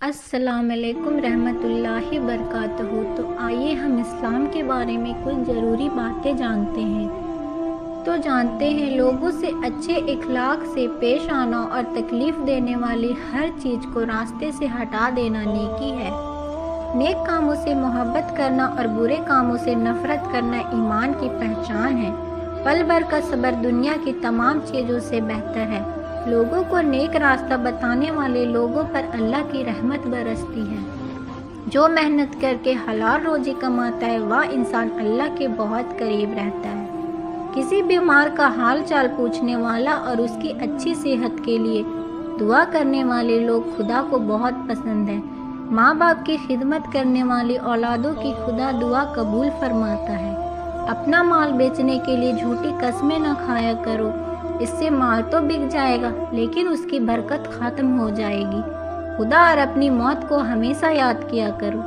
السلام علیکم رحمۃ اللہ وبرکاتہ۔ تو آئیے ہم اسلام کے بارے میں کچھ ضروری باتیں جانتے ہیں۔ لوگوں سے اچھے اخلاق سے پیش آنا اور تکلیف دینے والی ہر چیز کو راستے سے ہٹا دینا نیکی ہے۔ نیک کاموں سے محبت کرنا اور برے کاموں سے نفرت کرنا ایمان کی پہچان ہے۔ پل بھر کا صبر دنیا کی تمام چیزوں سے بہتر ہے۔ لوگوں کو نیک راستہ بتانے والے لوگوں پر اللہ کی رحمت برستی ہے۔ جو محنت کر کے حلال روزی کماتا ہے وہ انسان اللہ کے بہت قریب رہتا ہے۔ کسی بیمار کا حال چال پوچھنے والا اور اس کی اچھی صحت کے لیے دعا کرنے والے لوگ خدا کو بہت پسند ہیں۔ ماں باپ کی خدمت کرنے والی اولادوں کی خدا دعا قبول فرماتا ہے۔ اپنا مال بیچنے کے لیے جھوٹی قسمیں نہ کھایا کرو، اس سے مال تو بک جائے گا لیکن اس کی برکت ختم ہو جائے گی۔ خدا اور اپنی موت کو ہمیشہ یاد کیا کرو۔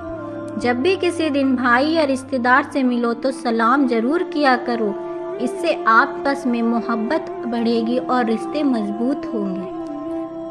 جب بھی کسی دن بھائی یا رشتہ دار سے ملو تو سلام ضرور کیا کرو، اس سے آپس میں محبت بڑھے گی اور رشتے مضبوط ہوں گے۔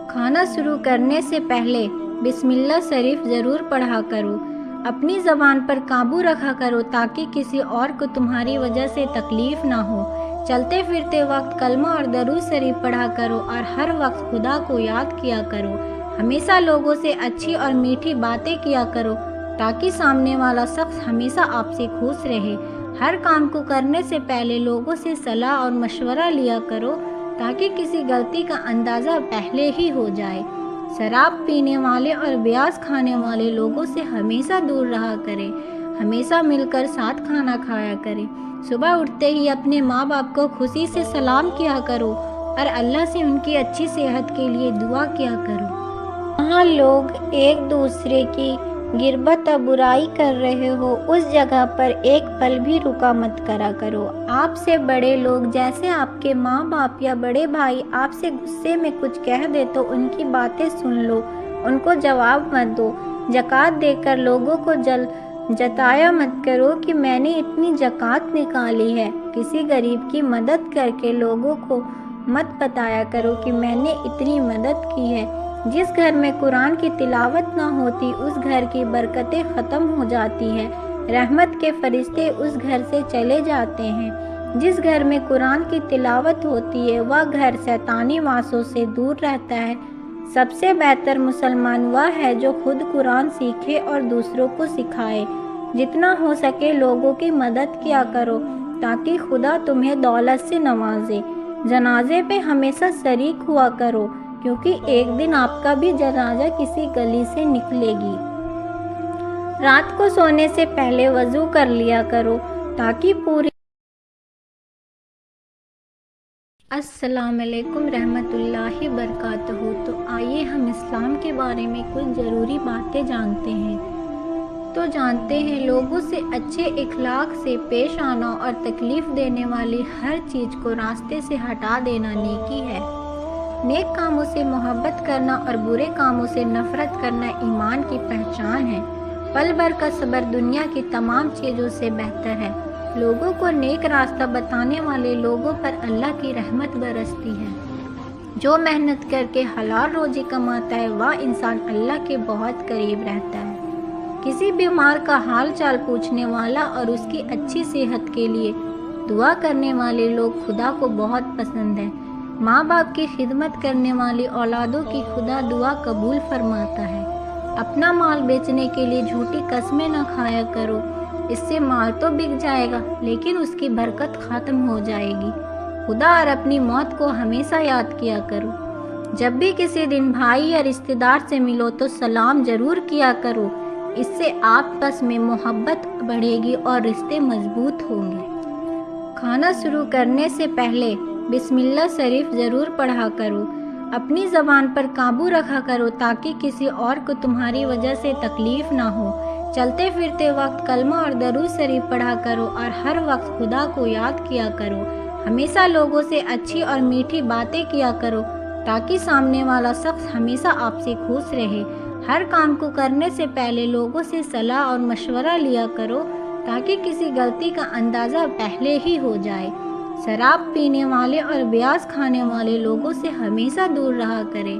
کھانا شروع کرنے سے پہلے بسم اللہ شریف ضرور پڑھا کرو۔ اپنی زبان پر قابو رکھا کرو تاکہ کسی اور کو تمہاری وجہ سے تکلیف نہ ہو۔ چلتے پھرتے وقت کلمہ اور درود شریف پڑھا کرو اور ہر وقت خدا کو یاد کیا کرو۔ ہمیشہ لوگوں سے اچھی اور میٹھی باتیں کیا کرو تاکہ سامنے والا شخص ہمیشہ آپ سے خوش رہے۔ ہر کام کو کرنے سے پہلے لوگوں سے صلاح اور مشورہ لیا کرو تاکہ کسی غلطی کا اندازہ پہلے ہی ہو جائے۔ شراب پینے والے اور بیاس کھانے والے لوگوں سے ہمیشہ دور رہا کریں۔ ہمیشہ مل کر ساتھ کھانا کھایا کریں۔ صبح اٹھتے ہی اپنے ماں باپ کو خوشی سے سلام کیا کرو اور اللہ سے ان کی اچھی صحت کے لیے دعا کیا کرو۔ جہاں لوگ ایک دوسرے کی غیبت اور برائی کر رہے ہو اس جگہ پر ایک پل بھی رکا مت کرا کرو۔ آپ سے بڑے لوگ جیسے آپ کے ماں باپ یا بڑے بھائی آپ سے غصے میں کچھ کہہ دے تو ان کی باتیں سن لو، ان کو جواب مت دو۔ زکوٰۃ دے کر لوگوں کو جتایا مت کرو کہ میں نے اتنی زکوٰۃ نکالی ہے۔ کسی غریب کی مدد کر کے لوگوں کو مت بتایا کرو کہ میں نے اتنی مدد کی ہے۔ جس گھر میں قرآن کی تلاوت نہ ہوتی اس گھر کی برکتیں ختم ہو جاتی ہیں، رحمت کے فرشتے اس گھر سے چلے جاتے ہیں۔ جس گھر میں قرآن کی تلاوت ہوتی ہے وہ گھر شیطانی واسوں سے دور رہتا ہے۔ سب سے بہتر مسلمان وہ ہے جو خود قرآن سیکھے اور دوسروں کو سکھائے۔ جتنا ہو سکے لوگوں کی مدد کیا کرو تاکہ خدا تمہیں دولت سے نوازے۔ جنازے پہ ہمیشہ شریک ہوا کرو کیونکہ ایک دن آپ کا بھی جنازہ کسی گلی سے نکلے گی۔ رات کو سونے سے پہلے وضو کر لیا کرو تاکہ پوری السلام علیکم رحمۃ اللہ وبرکاتہ۔ تو آئیے ہم اسلام کے بارے میں کچھ ضروری باتیں جانتے ہیں۔ لوگوں سے اچھے اخلاق سے پیش آنا اور تکلیف دینے والی ہر چیز کو راستے سے ہٹا دینا نیکی ہے۔ نیک کاموں سے محبت کرنا اور برے کاموں سے نفرت کرنا ایمان کی پہچان ہے۔ پل بھر کا صبر دنیا کی تمام چیزوں سے بہتر ہے۔ لوگوں کو نیک راستہ بتانے والے لوگوں پر اللہ کی رحمت برستی ہے۔ جو محنت کر کے حلال روزی کماتا ہے وہ انسان اللہ کے بہت قریب رہتا ہے۔ کسی بیمار کا حال چال پوچھنے والا اور اس کی اچھی صحت کے لیے دعا کرنے والے لوگ خدا کو بہت پسند ہیں۔ ماں باپ کی خدمت کرنے والی اولادوں کی خدا دعا قبول فرماتا ہے۔ اپنا مال بیچنے کے لیے جھوٹی قسمیں نہ کھایا کرو، اس سے مال تو بک جائے گا لیکن اس کی برکت ختم ہو جائے گی۔ خدا اور اپنی موت کو ہمیشہ یاد کیا کرو۔ جب بھی کسی دن بھائی یا رشتہ دار سے ملو تو سلام ضرور کیا کرو، اس سے آپس میں محبت بڑھے گی اور رشتے مضبوط ہوں گے۔ کھانا شروع کرنے سے پہلے بسم اللہ شریف ضرور پڑھا کرو۔ اپنی زبان پر قابو رکھا کرو تاکہ کسی اور کو تمہاری وجہ سے تکلیف نہ ہو۔ چلتے پھرتے وقت کلمہ اور درود شریف پڑھا کرو اور ہر وقت خدا کو یاد کیا کرو۔ ہمیشہ لوگوں سے اچھی اور میٹھی باتیں کیا کرو تاکہ سامنے والا شخص ہمیشہ آپ سے خوش رہے۔ ہر کام کو کرنے سے پہلے لوگوں سے صلاح اور مشورہ لیا کرو تاکہ کسی غلطی کا اندازہ پہلے ہی ہو جائے۔ شراب پینے والے اور بیاس کھانے والے لوگوں سے ہمیشہ دور رہا کریں۔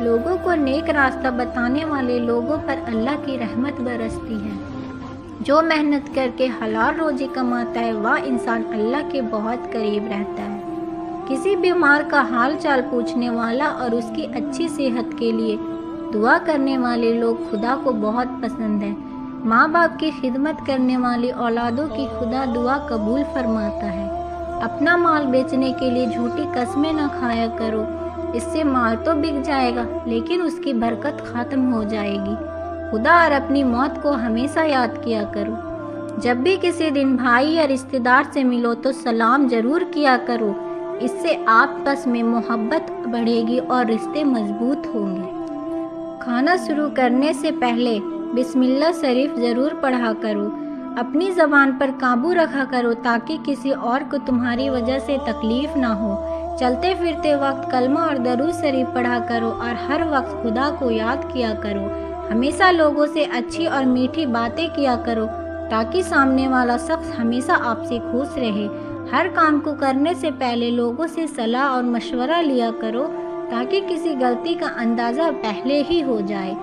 لوگوں کو نیک راستہ بتانے والے لوگوں پر اللہ کی رحمت برستی ہے۔ جو محنت کر کے حلال روزی کماتا ہے وہ انسان اللہ کے بہت قریب رہتا ہے۔ کسی بیمار کا حال چال پوچھنے والا اور اس کی اچھی صحت کے لیے دعا کرنے والے لوگ خدا کو بہت پسند ہیں۔ ماں باپ کی خدمت کرنے والی اولادوں کی خدا دعا قبول فرماتا ہے۔ اپنا مال بیچنے کے لیے جھوٹی قسمیں نہ کھایا کرو، اس سے مال تو بک جائے گا لیکن اس کی برکت ختم ہو جائے گی۔ خدا اور اپنی موت کو ہمیشہ یاد کیا کرو۔ جب بھی کسی دن بھائی یا رشتہ دار سے ملو تو سلام ضرور کیا کرو، اس سے آپس میں محبت بڑھے گی اور رشتے مضبوط ہوں گے۔ کھانا شروع کرنے سے پہلے بسم اللہ شریف ضرور پڑھا کرو۔ اپنی زبان پر قابو رکھا کرو تاکہ کسی اور کو تمہاری وجہ سے تکلیف نہ ہو۔ چلتے پھرتے وقت کلمہ اور درود شریف پڑھا کرو اور ہر وقت خدا کو یاد کیا کرو۔ ہمیشہ لوگوں سے اچھی اور میٹھی باتیں کیا کرو تاکہ سامنے والا شخص ہمیشہ آپ سے خوش رہے۔ ہر کام کو کرنے سے پہلے لوگوں سے صلاح اور مشورہ لیا کرو تاکہ کسی غلطی کا اندازہ پہلے ہی ہو جائے۔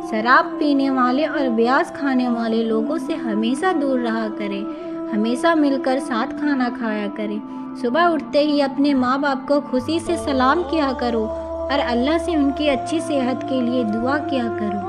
شراب پینے والے اور بیاس کھانے والے لوگوں سے ہمیشہ دور رہا کریں۔ ہمیشہ مل کر ساتھ کھانا کھایا کریں۔ صبح اٹھتے ہی اپنے ماں باپ کو خوشی سے سلام کیا کرو اور اللہ سے ان کی اچھی صحت کے لیے دعا کیا کرو۔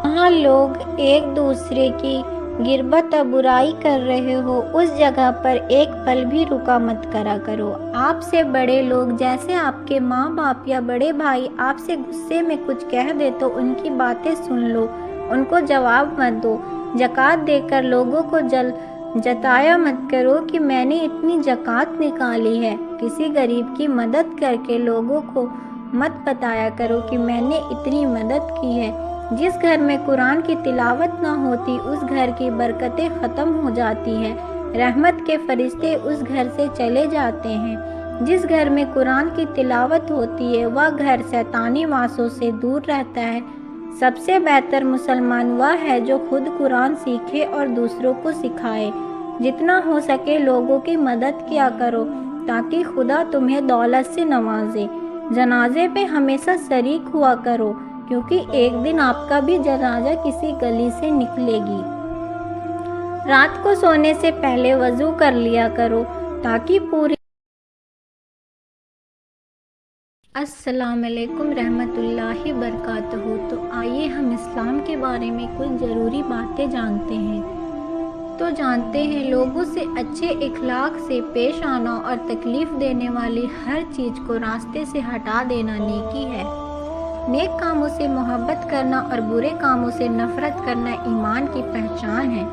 جہاں لوگ ایک دوسرے کی غیبت اور برائی کر رہے ہو اس جگہ پر ایک پل بھی رکا مت کرا کرو۔ آپ سے بڑے لوگ جیسے آپ کے ماں باپ یا بڑے بھائی آپ سے غصے میں کچھ کہہ دے تو ان کی باتیں سن لو، ان کو جواب مت دو۔ زکوٰۃ دے کر لوگوں کو جتایا مت کرو کہ میں نے اتنی زکوٰۃ نکالی ہے۔ کسی غریب کی مدد کر کے لوگوں کو مت بتایا کرو کہ میں نے اتنی مدد کی ہے۔ جس گھر میں قرآن کی تلاوت نہ ہوتی اس گھر کی برکتیں ختم ہو جاتی ہیں، رحمت کے فرشتے اس گھر سے چلے جاتے ہیں۔ جس گھر میں قرآن کی تلاوت ہوتی ہے وہ گھر شیطانی واسوں سے دور رہتا ہے۔ سب سے بہتر مسلمان وہ ہے جو خود قرآن سیکھے اور دوسروں کو سکھائے۔ جتنا ہو سکے لوگوں کی مدد کیا کرو تاکہ خدا تمہیں دولت سے نوازے۔ جنازے پہ ہمیشہ شریک ہوا کرو کیونکہ ایک دن آپ کا بھی جنازہ کسی گلی سے نکلے گی۔ رات کو سونے سے پہلے وضو کر لیا کرو تاکہ پوری۔ السلام علیکم رحمۃ اللہ وبرکاتہ۔ تو آئیے ہم اسلام کے بارے میں کچھ ضروری باتیں جانتے ہیں۔ تو جانتے ہیں لوگوں سے اچھے اخلاق سے پیش آنا اور تکلیف دینے والی ہر چیز کو راستے سے ہٹا دینا نیکی ہے۔ نیک کاموں سے محبت کرنا اور برے کاموں سے نفرت کرنا ایمان کی پہچان ہے۔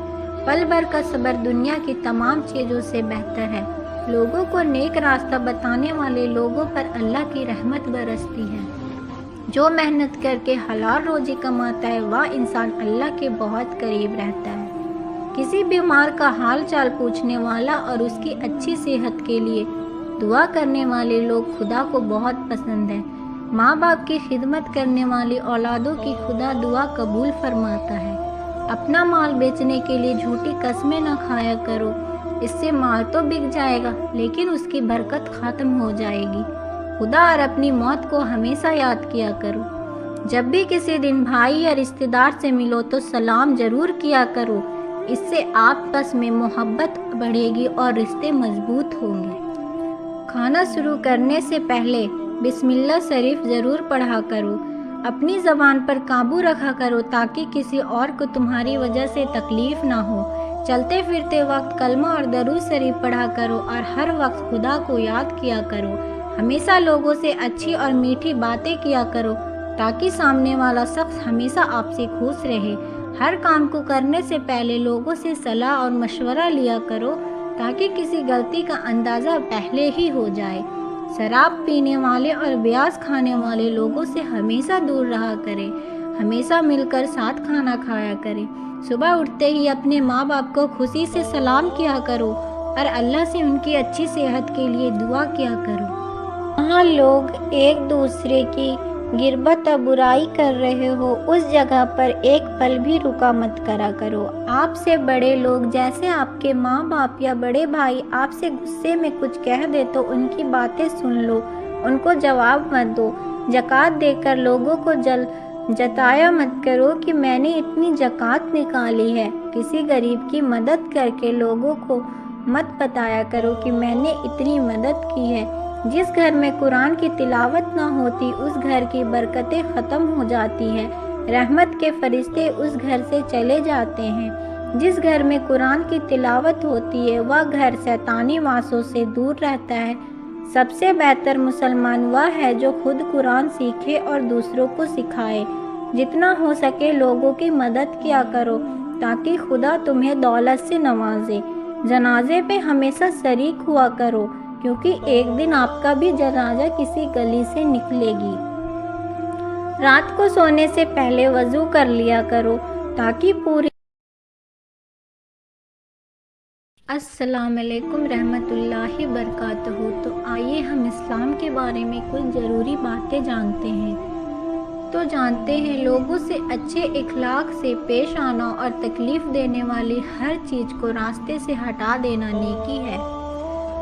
پل بھر کا صبر دنیا کی تمام چیزوں سے بہتر ہے۔ لوگوں کو نیک راستہ بتانے والے لوگوں پر اللہ کی رحمت برستی ہے۔ جو محنت کر کے حلال روزی کماتا ہے وہ انسان اللہ کے بہت قریب رہتا ہے۔ کسی بیمار کا حال چال پوچھنے والا اور اس کی اچھی صحت کے لیے دعا کرنے والے لوگ خدا کو بہت پسند ہیں۔ ماں باپ کی خدمت کرنے والی اولادوں کی خدا دعا قبول فرماتا ہے۔ اپنا مال بیچنے کے لیے جھوٹی قسمیں نہ کھایا کرو، اس سے مال تو بک جائے گا لیکن اس کی برکت ختم ہو جائے گی۔ خدا اور اپنی موت کو ہمیشہ یاد کیا کرو۔ جب بھی کسی دن بھائی یا رشتہ دار سے ملو تو سلام ضرور کیا کرو، اس سے آپس میں محبت بڑھے گی اور رشتے مضبوط ہوں گے۔ کھانا شروع کرنے سے پہلے بسم اللہ شریف ضرور پڑھا کرو۔ اپنی زبان پر قابو رکھا کرو تاکہ کسی اور کو تمہاری وجہ سے تکلیف نہ ہو۔ چلتے پھرتے وقت کلمہ اور درود شریف پڑھا کرو اور ہر وقت خدا کو یاد کیا کرو۔ ہمیشہ لوگوں سے اچھی اور میٹھی باتیں کیا کرو تاکہ سامنے والا شخص ہمیشہ آپ سے خوش رہے۔ ہر کام کو کرنے سے پہلے لوگوں سے صلاح اور مشورہ لیا کرو تاکہ کسی غلطی کا اندازہ پہلے ہی ہو جائے۔ شراب پینے والے اور بیاس کھانے والے لوگوں سے ہمیشہ دور رہا کریں۔ ہمیشہ مل کر ساتھ کھانا کھایا کریں۔ صبح اٹھتے ہی اپنے ماں باپ کو خوشی سے سلام کیا کرو اور اللہ سے ان کی اچھی صحت کے لیے دعا کیا کرو۔ جہاں لوگ ایک دوسرے کی غیبت اور برائی کر رہے ہو اس جگہ پر ایک پل بھی رکا مت کرا کرو۔ آپ سے بڑے لوگ جیسے آپ کے ماں باپ یا بڑے بھائی آپ سے غصے میں کچھ کہہ دے تو ان کی باتیں سن لو، ان کو جواب مت دو۔ زکوٰۃ دے کر لوگوں کو جتایا مت کرو کہ میں نے اتنی زکوٰۃ نکالی ہے۔ کسی غریب کی مدد کر کے لوگوں کو مت بتایا کرو کہ میں نے اتنی مدد کی ہے۔ جس گھر میں قرآن کی تلاوت نہ ہوتی اس گھر کی برکتیں ختم ہو جاتی ہیں، رحمت کے فرشتے اس گھر سے چلے جاتے ہیں۔ جس گھر میں قرآن کی تلاوت ہوتی ہے وہ گھر شیطانی واسوں سے دور رہتا ہے۔ سب سے بہتر مسلمان وہ ہے جو خود قرآن سیکھے اور دوسروں کو سکھائے۔ جتنا ہو سکے لوگوں کی مدد کیا کرو تاکہ خدا تمہیں دولت سے نوازے۔ جنازے پہ ہمیشہ شریک ہوا کرو کیونکہ ایک دن آپ کا بھی جنازہ کسی گلی سے نکلے گی۔ رات کو سونے سے پہلے وضو کر لیا کرو تاکہ پوری السلام علیکم رحمت اللہ وبرکاتہ۔ تو آئیے ہم اسلام کے بارے میں کچھ ضروری باتیں جانتے ہیں۔ تو جانتے ہیں لوگوں سے اچھے اخلاق سے پیش آنا اور تکلیف دینے والی ہر چیز کو راستے سے ہٹا دینا نیکی ہے۔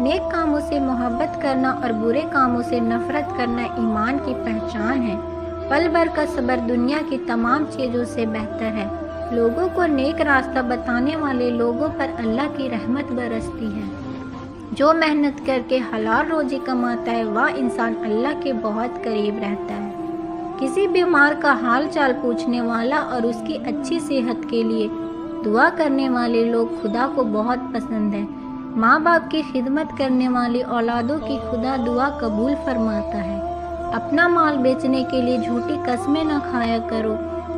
نیک کاموں سے محبت کرنا اور برے کاموں سے نفرت کرنا ایمان کی پہچان ہے۔ پل بھر کا صبر دنیا کی تمام چیزوں سے بہتر ہے۔ لوگوں کو نیک راستہ بتانے والے لوگوں پر اللہ کی رحمت برستی ہے۔ جو محنت کر کے حلال روزی کماتا ہے وہ انسان اللہ کے بہت قریب رہتا ہے۔ کسی بیمار کا حال چال پوچھنے والا اور اس کی اچھی صحت کے لیے دعا کرنے والے لوگ خدا کو بہت پسند ہیں۔ ماں باپ کی خدمت کرنے والی اولادوں کی خدا دعا قبول فرماتا ہے۔ اپنا مال بیچنے کے لیے جھوٹی قسمیں نہ کھایا کرو،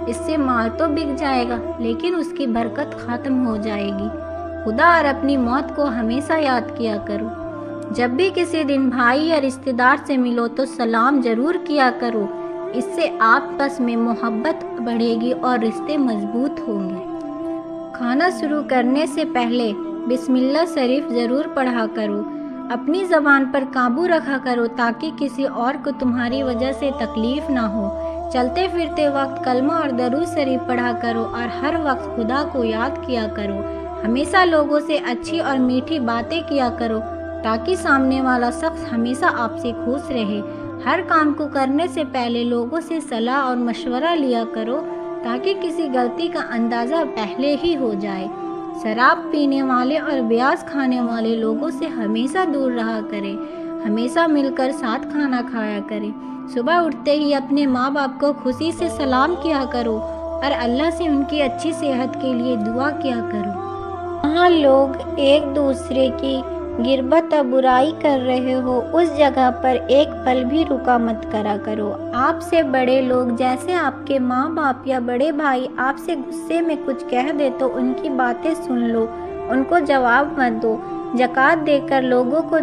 اس سے مال تو بک جائے گا لیکن اس کی برکت ختم ہو جائے گی۔ خدا اور اپنی موت کو ہمیشہ یاد کیا کرو۔ جب بھی کسی دن بھائی یا رشتہ دار سے ملو تو سلام ضرور کیا کرو، اس سے آپس میں محبت بڑھے گی اور رشتے مضبوط ہوں گے۔ کھانا شروع کرنے سے پہلے بسم اللہ شریف ضرور پڑھا کرو۔ اپنی زبان پر قابو رکھا کرو تاکہ کسی اور کو تمہاری وجہ سے تکلیف نہ ہو۔ چلتے پھرتے وقت کلمہ اور درود شریف پڑھا کرو اور ہر وقت خدا کو یاد کیا کرو۔ ہمیشہ لوگوں سے اچھی اور میٹھی باتیں کیا کرو تاکہ سامنے والا شخص ہمیشہ آپ سے خوش رہے۔ ہر کام کو کرنے سے پہلے لوگوں سے صلاح اور مشورہ لیا کرو تاکہ کسی غلطی کا اندازہ پہلے ہی ہو جائے۔ شراب پینے والے اور بیاس کھانے والے لوگوں سے ہمیشہ دور رہا کریں۔ ہمیشہ مل کر ساتھ کھانا کھایا کریں۔ صبح اٹھتے ہی اپنے ماں باپ کو خوشی سے سلام کیا کرو اور اللہ سے ان کی اچھی صحت کے لیے دعا کیا کرو۔ جہاں لوگ ایک دوسرے کی غیبت اور برائی کر رہے ہو اس جگہ پر ایک پل بھی رکا مت کرا کرو۔ آپ سے بڑے لوگ جیسے آپ کے ماں باپ یا بڑے بھائی آپ سے غصے میں کچھ کہہ دے تو ان کی باتیں سن لو، ان کو جواب مت دو۔ زکوٰۃ دے کر لوگوں کو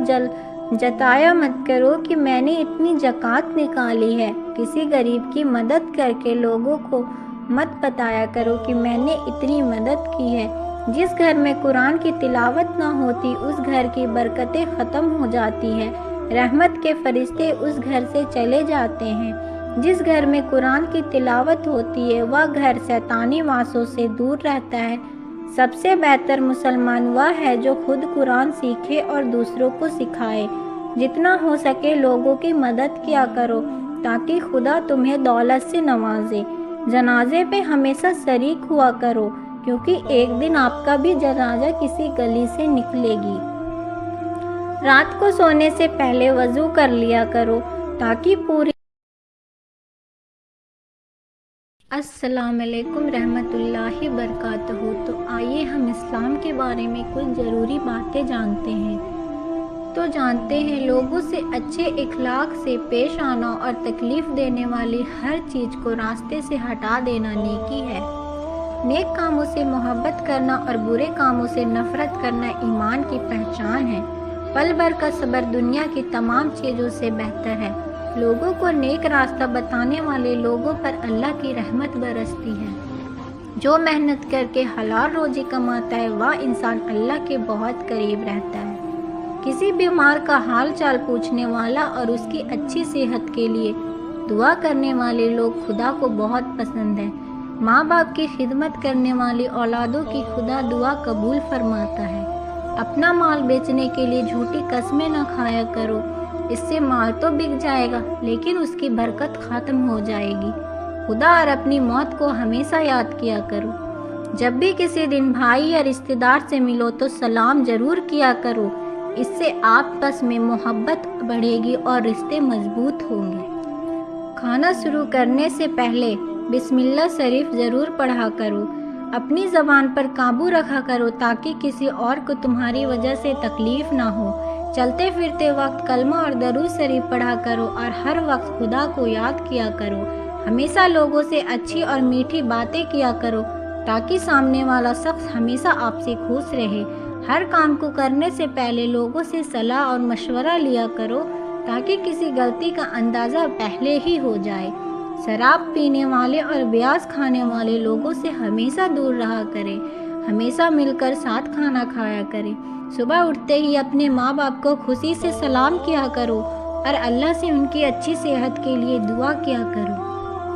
جتایا مت کرو کہ میں نے اتنی زکوٰۃ نکالی ہے۔ کسی غریب کی مدد کر کے لوگوں کو مت بتایا کرو کہ میں نے اتنی مدد کی ہے۔ جس گھر میں قرآن کی تلاوت نہ ہوتی اس گھر کی برکتیں ختم ہو جاتی ہیں، رحمت کے فرشتے اس گھر سے چلے جاتے ہیں۔ جس گھر میں قرآن کی تلاوت ہوتی ہے وہ گھر شیطانی واسوں سے دور رہتا ہے۔ سب سے بہتر مسلمان وہ ہے جو خود قرآن سیکھے اور دوسروں کو سکھائے۔ جتنا ہو سکے لوگوں کی مدد کیا کرو تاکہ خدا تمہیں دولت سے نوازے۔ جنازے پہ ہمیشہ شریک ہوا کرو کیونکہ ایک دن آپ کا بھی جنازہ کسی گلی سے نکلے گی۔ رات کو سونے سے پہلے وضو کر لیا کرو تاکہ پوری السلام علیکم رحمت اللہ وبرکاتہ۔ تو آئیے ہم اسلام کے بارے میں کچھ ضروری باتیں جانتے ہیں۔ تو جانتے ہیں لوگوں سے اچھے اخلاق سے پیش آنا اور تکلیف دینے والی ہر چیز کو راستے سے ہٹا دینا نیکی ہے۔ نیک کاموں سے محبت کرنا اور برے کاموں سے نفرت کرنا ایمان کی پہچان ہے۔ پل بھر کا صبر دنیا کی تمام چیزوں سے بہتر ہے۔ لوگوں کو نیک راستہ بتانے والے لوگوں پر اللہ کی رحمت برستی ہے۔ جو محنت کر کے حلال روزی کماتا ہے وہ انسان اللہ کے بہت قریب رہتا ہے۔ کسی بیمار کا حال چال پوچھنے والا اور اس کی اچھی صحت کے لیے دعا کرنے والے لوگ خدا کو بہت پسند ہیں۔ ماں باپ کی خدمت کرنے والی اولادوں کی خدا دعا قبول فرماتا ہے۔ اپنا مال بیچنے کے لیے جھوٹی قسمیں نہ کھایا کرو، اس سے مال تو بک جائے گا لیکن اس کی برکت ختم ہو جائے گی۔ خدا اور اپنی موت کو ہمیشہ یاد کیا کرو۔ جب بھی کسی دن بھائی یا رشتہ دار سے ملو تو سلام ضرور کیا کرو، اس سے آپس میں محبت بڑھے گی اور رشتے مضبوط ہوں گے۔ کھانا شروع کرنے سے پہلے بسم اللہ شریف ضرور پڑھا کرو۔ اپنی زبان پر قابو رکھا کرو تاکہ کسی اور کو تمہاری وجہ سے تکلیف نہ ہو۔ چلتے پھرتے وقت کلمہ اور درود شریف پڑھا کرو اور ہر وقت خدا کو یاد کیا کرو۔ ہمیشہ لوگوں سے اچھی اور میٹھی باتیں کیا کرو تاکہ سامنے والا شخص ہمیشہ آپ سے خوش رہے۔ ہر کام کو کرنے سے پہلے لوگوں سے صلاح اور مشورہ لیا کرو تاکہ کسی غلطی کا اندازہ پہلے ہی ہو جائے۔ شراب پینے والے اور بیاض کھانے والے لوگوں سے ہمیشہ دور رہا کریں۔ ہمیشہ مل کر ساتھ کھانا کھایا کریں۔ صبح اٹھتے ہی اپنے ماں باپ کو خوشی سے سلام کیا کرو اور اللہ سے ان کی اچھی صحت کے لیے دعا کیا کرو۔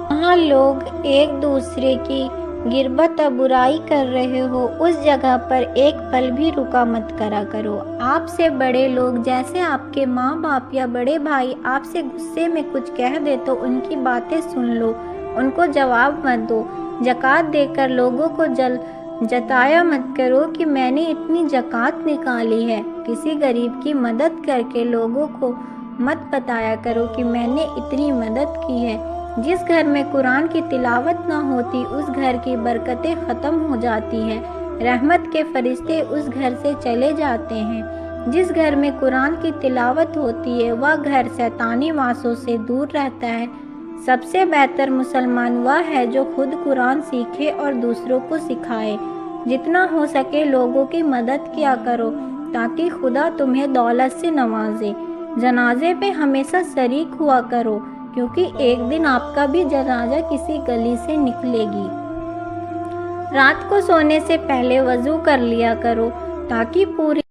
جہاں لوگ ایک دوسرے کی غیبت اور برائی کر رہے ہو اس جگہ پر ایک پل بھی رکا مت کرا کرو۔ آپ سے بڑے لوگ جیسے آپ کے ماں باپ یا بڑے بھائی آپ سے غصے میں کچھ کہہ دے تو ان کی باتیں سن لو، ان کو جواب مت دو۔ زکوٰۃ دے کر لوگوں کو جتایا مت کرو کہ میں نے اتنی زکوٰۃ نکالی ہے۔ کسی غریب کی مدد کر کے لوگوں کو مت بتایا کرو کہ میں نے اتنی مدد کی ہے۔ جس گھر میں قرآن کی تلاوت نہ ہوتی اس گھر کی برکتیں ختم ہو جاتی ہیں، رحمت کے فرشتے اس گھر سے چلے جاتے ہیں۔ جس گھر میں قرآن کی تلاوت ہوتی ہے وہ گھر شیطانی واسوں سے دور رہتا ہے۔ سب سے بہتر مسلمان وہ ہے جو خود قرآن سیکھے اور دوسروں کو سکھائے۔ جتنا ہو سکے لوگوں کی مدد کیا کرو تاکہ خدا تمہیں دولت سے نوازے۔ جنازے پہ ہمیشہ شریک ہوا کرو کیونکہ ایک دن آپ کا بھی جنازہ کسی گلی سے نکلے گی۔ رات کو سونے سے پہلے وضو کر لیا کرو تاکہ پوری۔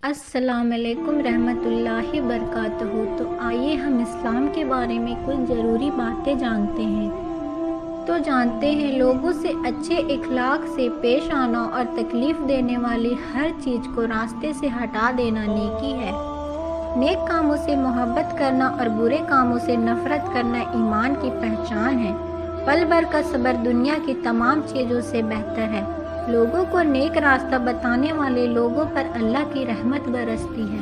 السلام علیکم رحمۃ اللہ وبرکاتہ۔ تو آئیے ہم اسلام کے بارے میں کچھ ضروری باتیں جانتے ہیں۔ تو جانتے ہیں لوگوں سے اچھے اخلاق سے پیش آنا اور تکلیف دینے والی ہر چیز کو راستے سے ہٹا دینا نیکی ہے۔ نیک کاموں سے محبت کرنا اور برے کاموں سے نفرت کرنا ایمان کی پہچان ہے۔ پل بھر کا صبر دنیا کی تمام چیزوں سے بہتر ہے۔ لوگوں کو نیک راستہ بتانے والے لوگوں پر اللہ کی رحمت برستی ہے۔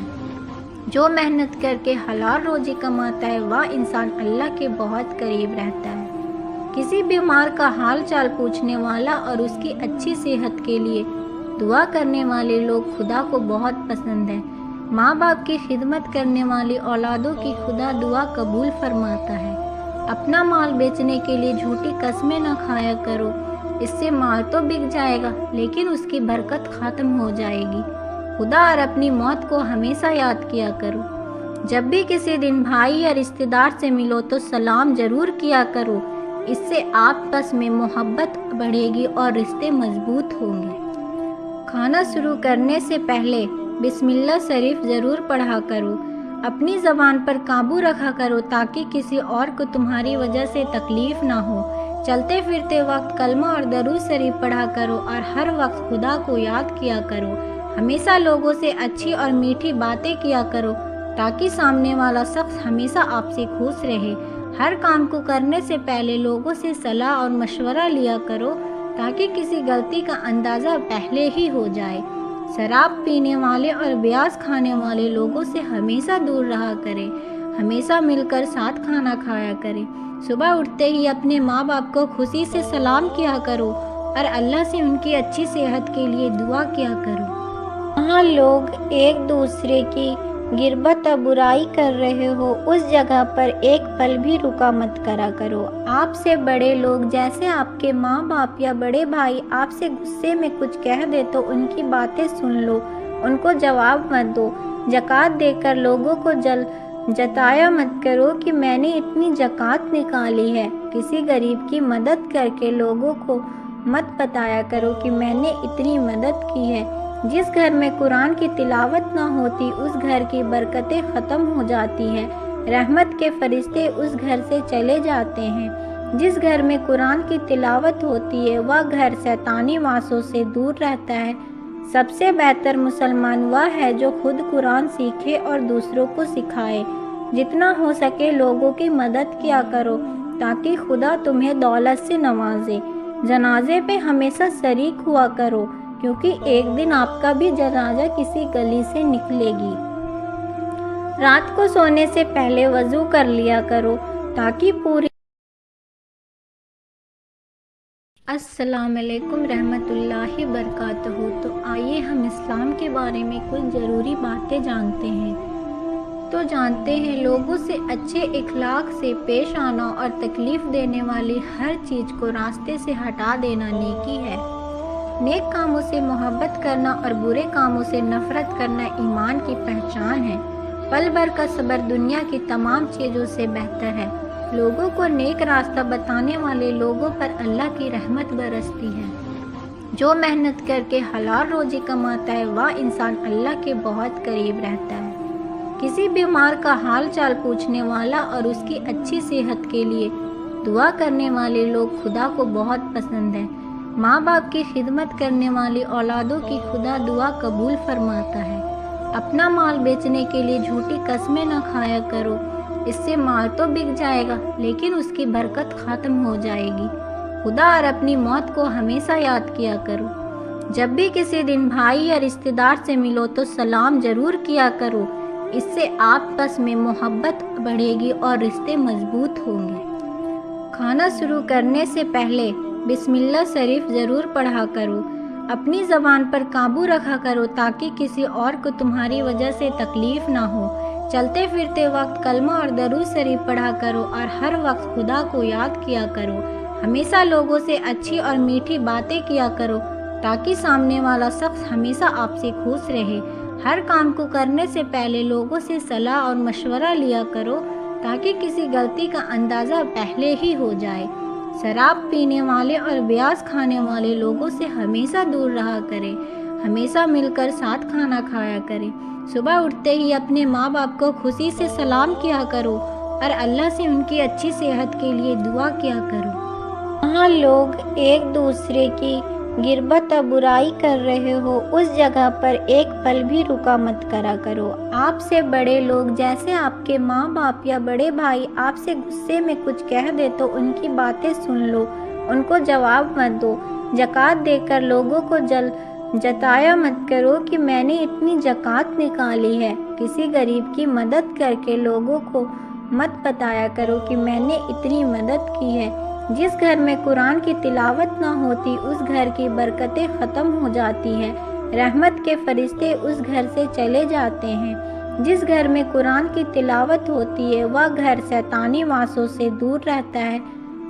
جو محنت کر کے حلال روزی کماتا ہے وہ انسان اللہ کے بہت قریب رہتا ہے۔ کسی بیمار کا حال چال پوچھنے والا اور اس کی اچھی صحت کے لیے دعا کرنے والے لوگ خدا کو بہت پسند ہیں۔ ماں باپ کی خدمت کرنے والی اولادوں کی خدا دعا قبول فرماتا ہے۔ اپنا مال بیچنے کے لیے جھوٹی قسمیں نہ کھایا کرو، اس سے مال تو بک جائے گا لیکن اس کی برکت ختم ہو جائے گی۔ خدا اور اپنی موت کو ہمیشہ یاد کیا کرو۔ جب بھی کسی دن بھائی یا رشتہ دار سے ملو تو سلام ضرور کیا کرو، اس سے آپس میں محبت بڑھے گی اور رشتے مضبوط ہوں گے۔ کھانا شروع کرنے سے پہلے بسم اللہ شریف ضرور پڑھا کرو۔ اپنی زبان پر قابو رکھا کرو تاکہ کسی اور کو تمہاری وجہ سے تکلیف نہ ہو۔ چلتے پھرتے وقت کلمہ اور درود شریف پڑھا کرو اور ہر وقت خدا کو یاد کیا کرو۔ ہمیشہ لوگوں سے اچھی اور میٹھی باتیں کیا کرو تاکہ سامنے والا شخص ہمیشہ آپ سے خوش رہے۔ ہر کام کو کرنے سے پہلے لوگوں سے صلاح اور مشورہ لیا کرو تاکہ کسی غلطی کا اندازہ پہلے ہی ہو جائے۔ شراب پینے والے اور بیاض کھانے والے لوگوں سے ہمیشہ دور رہا کریں۔ ہمیشہ مل کر ساتھ کھانا کھایا کریں۔ صبح اٹھتے ہی اپنے ماں باپ کو خوشی سے سلام کیا کرو اور اللہ سے ان کی اچھی صحت کے لیے دعا کیا کرو۔ جہاں لوگ ایک دوسرے کی غیبت اور برائی کر رہے ہو اس جگہ پر ایک پل بھی رکا مت کرا کرو۔ آپ سے بڑے لوگ جیسے آپ کے ماں باپ یا بڑے بھائی آپ سے غصے میں کچھ کہہ دے تو ان کی باتیں سن لو، ان کو جواب مت دو۔ زکوٰۃ دے کر لوگوں کو جتایا مت کرو کہ میں نے اتنی زکوٰۃ نکالی ہے۔ کسی غریب کی مدد کر کے لوگوں کو مت بتایا کرو کہ میں نے اتنی مدد کی ہے۔ جس گھر میں قرآن کی تلاوت نہ ہوتی اس گھر کی برکتیں ختم ہو جاتی ہیں، رحمت کے فرشتے اس گھر سے چلے جاتے ہیں۔ جس گھر میں قرآن کی تلاوت ہوتی ہے وہ گھر شیطانی واسوں سے دور رہتا ہے۔ سب سے بہتر مسلمان وہ ہے جو خود قرآن سیکھے اور دوسروں کو سکھائے۔ جتنا ہو سکے لوگوں کی مدد کیا کرو تاکہ خدا تمہیں دولت سے نوازے۔ جنازے پہ ہمیشہ شریک ہوا کرو کیونکہ ایک دن آپ کا بھی جنازہ کسی گلی سے نکلے گی۔ رات کو سونے سے پہلے وضو کر لیا کرو تاکہ پوری۔ السلام علیکم رحمۃ اللہ وبرکاتہ۔ تو آئیے ہم اسلام کے بارے میں کچھ ضروری باتیں جانتے ہیں۔ تو جانتے ہیں لوگوں سے اچھے اخلاق سے پیش آنا اور تکلیف دینے والی ہر چیز کو راستے سے ہٹا دینا نیکی ہے۔ نیک کاموں سے محبت کرنا اور برے کاموں سے نفرت کرنا ایمان کی پہچان ہے۔ پل بھر کا صبر دنیا کی تمام چیزوں سے بہتر ہے۔ لوگوں کو نیک راستہ بتانے والے لوگوں پر اللہ کی رحمت برستی ہے۔ جو محنت کر کے حلال روزی کماتا ہے وہ انسان اللہ کے بہت قریب رہتا ہے۔ کسی بیمار کا حال چال پوچھنے والا اور اس کی اچھی صحت کے لیے دعا کرنے والے لوگ خدا کو بہت پسند ہیں۔ ماں باپ کی خدمت کرنے والی اولادوں کی خدا دعا قبول فرماتا ہے۔ اپنا مال بیچنے کے لیے جھوٹی قسمیں نہ کھایا کرو، اس سے مال تو بک جائے گا لیکن اس کی برکت ختم ہو جائے گی۔ خدا اور اپنی موت کو ہمیشہ یاد کیا کرو۔ جب بھی کسی دن بھائی یا رشتہ دار سے ملو تو سلام ضرور کیا کرو، اس سے آپس میں محبت بڑھے گی اور رشتے مضبوط ہوں گے۔ کھانا شروع کرنے سے پہلے بسم اللہ شریف ضرور پڑھا کرو۔ اپنی زبان پر قابو رکھا کرو تاکہ کسی اور کو تمہاری وجہ سے تکلیف نہ ہو۔ چلتے پھرتے وقت کلمہ اور درود شریف پڑھا کرو اور ہر وقت خدا کو یاد کیا کرو۔ ہمیشہ لوگوں سے اچھی اور میٹھی باتیں کیا کرو تاکہ سامنے والا شخص ہمیشہ آپ سے خوش رہے۔ ہر کام کو کرنے سے پہلے لوگوں سے صلاح اور مشورہ لیا کرو تاکہ کسی غلطی کا اندازہ پہلے ہی ہو جائے۔ شراب پینے والے اور بیاس کھانے والے لوگوں سے ہمیشہ دور رہا کریں۔ ہمیشہ مل کر ساتھ کھانا کھایا کریں۔ صبح اٹھتے ہی اپنے ماں باپ کو خوشی سے سلام کیا کرو اور اللہ سے ان کی اچھی صحت کے لیے دعا کیا کرو۔ جہاں لوگ ایک دوسرے کی غیبت اور برائی کر رہے ہو اس جگہ پر ایک پل بھی رکا مت کرا کرو۔ آپ سے بڑے لوگ جیسے آپ کے ماں باپ یا بڑے بھائی آپ سے غصے میں کچھ کہہ دے تو ان کی باتیں سن لو، ان کو جواب مت دو۔ زکوٰۃ دے کر لوگوں کو جتایا مت کرو کہ میں نے اتنی زکوٰۃ نکالی ہے۔ کسی غریب کی مدد کر کے لوگوں کو مت بتایا کرو کہ میں نے اتنی مدد کی ہے۔ جس گھر میں قرآن کی تلاوت نہ ہوتی اس گھر کی برکتیں ختم ہو جاتی ہیں، رحمت کے فرشتے اس گھر سے چلے جاتے ہیں۔ جس گھر میں قرآن کی تلاوت ہوتی ہے وہ گھر شیطانی واسوں سے دور رہتا ہے۔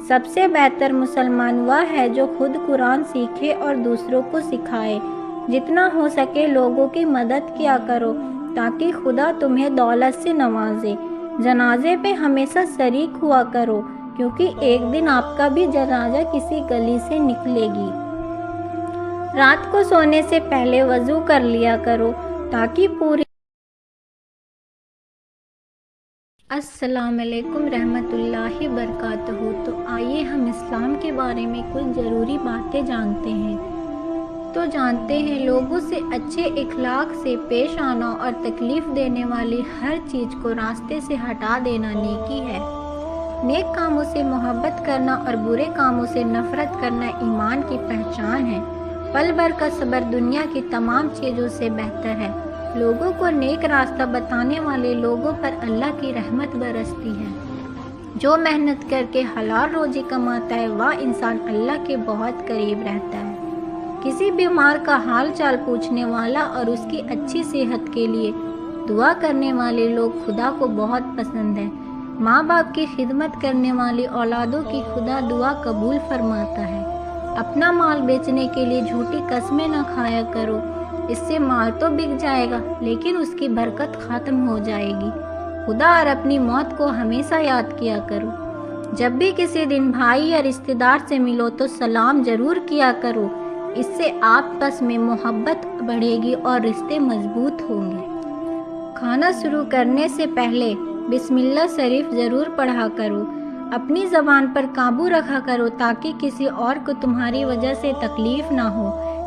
سب سے بہتر مسلمان وہ ہے جو خود قرآن سیکھے اور دوسروں کو سکھائے۔ جتنا ہو سکے لوگوں کی مدد کیا کرو تاکہ خدا تمہیں دولت سے نوازے۔ جنازے پہ ہمیشہ شریک ہوا کرو کیونکہ ایک دن آپ کا بھی جنازہ کسی گلی سے نکلے گی۔ رات کو سونے سے پہلے وضو کر لیا کرو تاکہ پوری۔ السلام علیکم رحمۃ اللہ وبرکاتہ۔ تو آئیے ہم اسلام کے بارے میں کچھ ضروری باتیں جانتے ہیں۔ تو جانتے ہیں لوگوں سے اچھے اخلاق سے پیش آنا اور تکلیف دینے والی ہر چیز کو راستے سے ہٹا دینا نیکی ہے۔ نیک کاموں سے محبت کرنا اور برے کاموں سے نفرت کرنا ایمان کی پہچان ہے۔ پل بھر کا صبر دنیا کی تمام چیزوں سے بہتر ہے۔ لوگوں کو نیک راستہ بتانے والے لوگوں پر اللہ کی رحمت برستی ہے۔ جو محنت کر کے حلال روزی کماتا ہے وہ انسان اللہ کے بہت قریب رہتا ہے۔ کسی بیمار کا حال چال پوچھنے والا اور اس کی اچھی صحت کے لیے دعا کرنے والے لوگ خدا کو بہت پسند ہیں۔ ماں باپ کی خدمت کرنے والی اولادوں کی خدا دعا قبول فرماتا ہے۔ اپنا مال بیچنے کے لیے جھوٹی قسمیں نہ کھایا کرو، اس سے مال تو بک جائے گا لیکن اس کی برکت ختم ہو جائے گی۔ خدا اور اپنی موت کو ہمیشہ یاد کیا کرو۔ جب بھی کسی دن بھائی یا رشتہ دار سے ملو تو سلام ضرور کیا کرو، اس سے آپس میں محبت بڑھے گی اور رشتے مضبوط ہوں گے۔ کھانا شروع کرنے سے پہلے بسم اللہ شریف ضرور پڑھا کرو۔ اپنی زبان پر قابو رکھا کرو تاکہ کسی اور کو تمہاری وجہ سے تکلیف نہ ہو۔